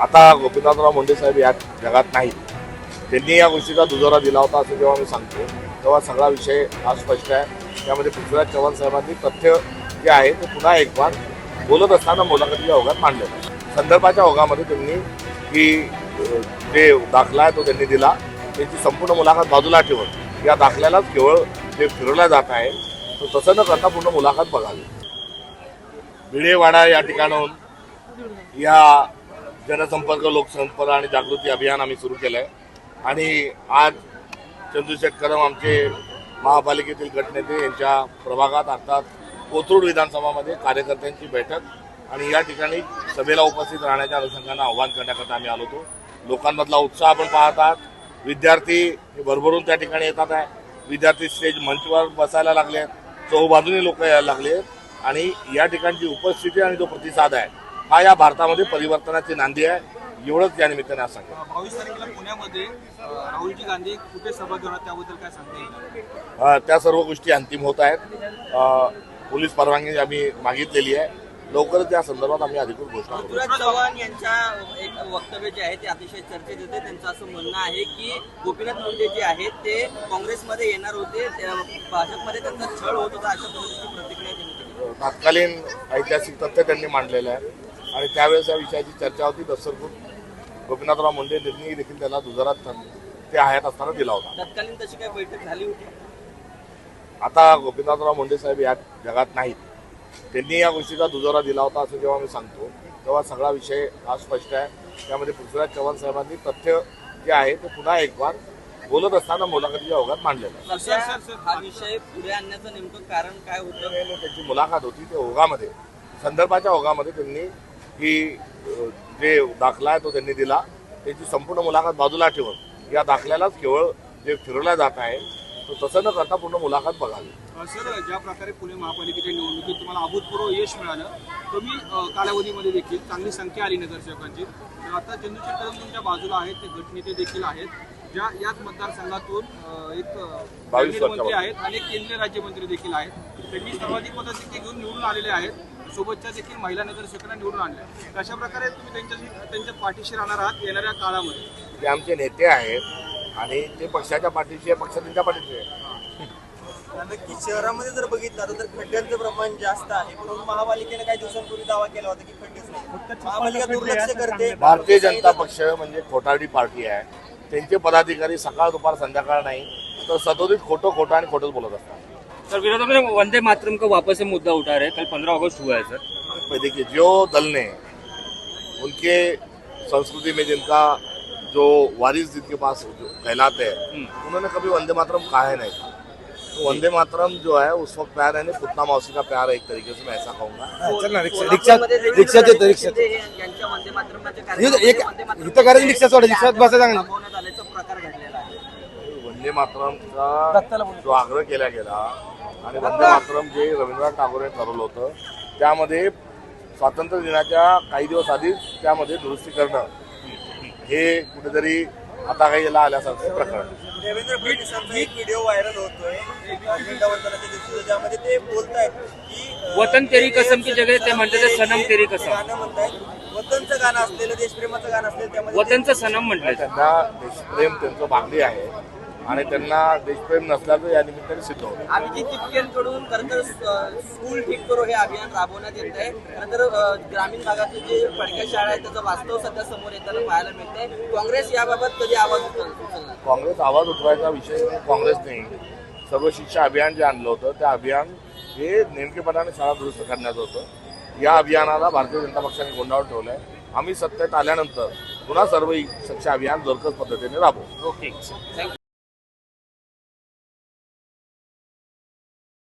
आता गोपीनाथराव मुंडे साहेब या जगात नाहीत. त्यांनी या गोष्टीचा दुजोरा दिला होता असं जेव्हा मी सांगतो तेव्हा सगळा विषय हा स्पष्ट आहे. त्यामध्ये पृथ्वीराज चव्हाण साहेबांनी तथ्य जे आहे ते पुन्हा एक बार बोलत असताना मुलाखतीच्या ओघात मांडले. संदर्भाच्या ओघामध्ये त्यांनी की जे दाखला आहे तो त्यांनी दिला. त्याची संपूर्ण मुलाखत बाजूला ठेवून या दाखल्यालाच केवळ जे फिरवल्या जात आहे तो तसं न करता पूर्ण मुलाखत बघावी. भिडेवाडा या ठिकाणाहून या जनसंपर्क लोकसंपर्क आणि जागृती अभियान आम्ही सुरू केलं आहे आणि आज चंद्रशेखर कदम आमचे महापालिकेतील गटनेते यांच्या प्रभागात अर्थात कोथरूड विधानसभामध्ये कार्यकर्त्यांची बैठक आणि या ठिकाणी सभेला उपस्थित राहण्याच्या अनुषंगानं आव्हान करण्याकरता आम्ही आलो होतो. लोकांमधला उत्साह आपण पाहत आहात. विद्यार्थी भरभरून त्या ठिकाणी येतात आहे. विद्यार्थी स्टेज मंचवर बसायला लागले आहेत. चौबाजूने लोक यायला लागले आहेत आणि या ठिकाणची उपस्थिती आणि जो प्रतिसाद आहे हा या भारतामध्ये परिवर्तनाची नांदी आहे. एवढंच या निमित्ताने आज सांगेल. 22 तारखेला पुण्यामध्ये राहुलजी गांधी कुठे सभा घेणार त्याबद्दल काय सांगता येईल? त्या सर्व गोष्टी अंतिम होत आहेत. पोलीस परवानगी आम्ही मागितलेली आहे. लवकरच त्या संदर्भात आम्ही अधिकृत घोषणा करू. पृथ्वीराज चव्हाण यांच्या एक वक्तव्य जे आहे ते अतिशय चर्चेत येते. त्यांचं असं म्हणणं आहे की गोपीनाथ मुंडे जे आहेत ते काँग्रेसमध्ये येणार होते, भाजपमध्ये त्यांचा छळ होत होता, अशा पद्धतीची प्रतिक्रिया त्यांनी दिली. तत्कालीन ऐतिहासिक तथ्य त्यांनी मांडलेलं आहे आणि त्यावेळेस या विषयाची चर्चा होती. दसरपूर गोपीनाथराव मुंडे यांनी देखील त्याला दुजोरा ते हयात असताना दिला होता. तत्कालीन तशी काही बैठक झाली होती? आता गोपीनाथराव मुंडे साहेब या जगात नाहीत. त्यांनी या गोष्टीचा दुजोरा दिला होता असं जेव्हा मी सांगतो तेव्हा सगळा विषय हा स्पष्ट आहे. त्यामध्ये पृथ्वीराज चव्हाण साहेबांनी तथ्य जे आहे ते पुन्हा एक बार बोलत असताना मुलाखतीच्या ओघात मांडलेलं आहे. हा विषय पुढे आणण्याचं नेमकं कारण काय होतं? त्याची मुलाखत होती ते ओघामध्ये संदर्भाच्या ओघामध्ये त्यांनी की जे दाखला आहे तो त्यांनी दिला. त्याची संपूर्ण मुलाखत बाजूला ठेवून या दाखल्यालाच केवळ जे फिरवल्या जात आहे तो तसं न करता पूर्ण मुलाखत बघावी. सर, ज्या प्रकारे पुणे महापालिकेच्या निवडणुकीत तुम्हाला अभूतपूर्व यश मिळालं, कमी कालावधीमध्ये देखील चांगली संख्या आली नगरसेवकांची, तर आता चंद्रशेखर कदम तुमच्या बाजूला आहेत, ते गटनेते देखील आहेत, ज्या याच मतदारसंघातून एक मंत्री आहेत, अनेक केंद्रीय राज्यमंत्री देखील आहेत. त्यांनी सर्वाधिक मताधिक्य घेऊन निवडून आलेले आहेत. सोबतच्या देखील महिला नगरसेवकांना निवडून आणल्या. अशा प्रकारे तुम्ही त्यांच्या पाठीशी राहणार आहात येणाऱ्या काळामध्ये? ते आमचे नेते आहेत आणि ते पक्षाच्या पाठीशी आहे, पक्ष त्यांच्या पाठीशी आहे. नक्की शहरामध्ये जर बघितलं तर खड्ड्यांचं प्रमाण जास्त आहे. परंतु महापालिकेने काही दिवसांपूर्वी दावा केला होता की खड्डेच नाही. महापालिका दुर्लक्ष करते. भारतीय जनता पक्ष म्हणजे खोटारडी पार्टी आहे. त्यांचे पदाधिकारी सकाळ दुपार संध्याकाळ नाही तर सतोदित खोटं आणि खोटंच बोलत असतात. सर, विरोध में वंदे मातरम का वापस से मुद्दा उठा रहे, कल 15 अगस्त हुआ है सर. देखिए, जो दल ने उनके संस्कृति में जिनका जो वारिस जिनके पास कहलाते हैं उन्होंने कभी वंदे मातरम कहा है नहीं था. तो वंदे मातरम जो है उस वक्त प्यार है, पुतना मौसी का प्यार है एक तरीके से, मैं ऐसा कहूंगा. वंदे मातरमचा जो आग्रह केला गेला आणि वंदे मातरम जे रवींद्रनाथ टागोर यांनी ठरवलं होतं त्यामध्ये स्वातंत्र्य दिनाच्या काही दिवस आधीच त्यामध्ये दुरुस्ती करणं हे कुठेतरी आता काही याला आल्यासारखं प्रकरण. देवेंद्र फडणवीसांचा एक व्हिडिओ व्हायरल होतोय झेंडावंदनाच्या दिवशी, ज्यामध्ये ते बोलतायत की वतन तेरी कसम की जगह ते म्हणतात सनम तेरी कसम. गाणं म्हणतायत, वतनचं गाणं असलेलं, देशप्रेमाचं गाणं असलेलं, त्यामध्ये वतनचं सनम म्हटलं. त्यांना देशप्रेम त्यांचं भागली आहे आणि त्यांना देशप्रेम नसल्याचं या निमित्ताने सिद्ध होतं. अभिजित टिपकेंकडून खरं तर स्कूल ठीक करो हे अभियान राबवण्यात येत आहे. खरं तर ग्रामीण भागातले जे पडक्या शाळा आहेत त्याचं वास्तव सध्या समोर येताना पाहायला मिळतंय. काँग्रेस याबाबत कधी आवाज उचलणार? काँग्रेस आवाज उठवायचा विषय काँग्रेसने सर्व शिक्षा अभियान जे आणलं होतं त्या अभियान हे नेमकेपणाने शाळा दुरुस्त करण्याचं होतं. या अभियानाला भारतीय जनता पक्षाने गोंधळावर ठेवलं आहे. आम्ही सत्तेत आल्यानंतर पुन्हा सर्व शिक्षा अभियान जोरकस पद्धतीने राबवू. ओके.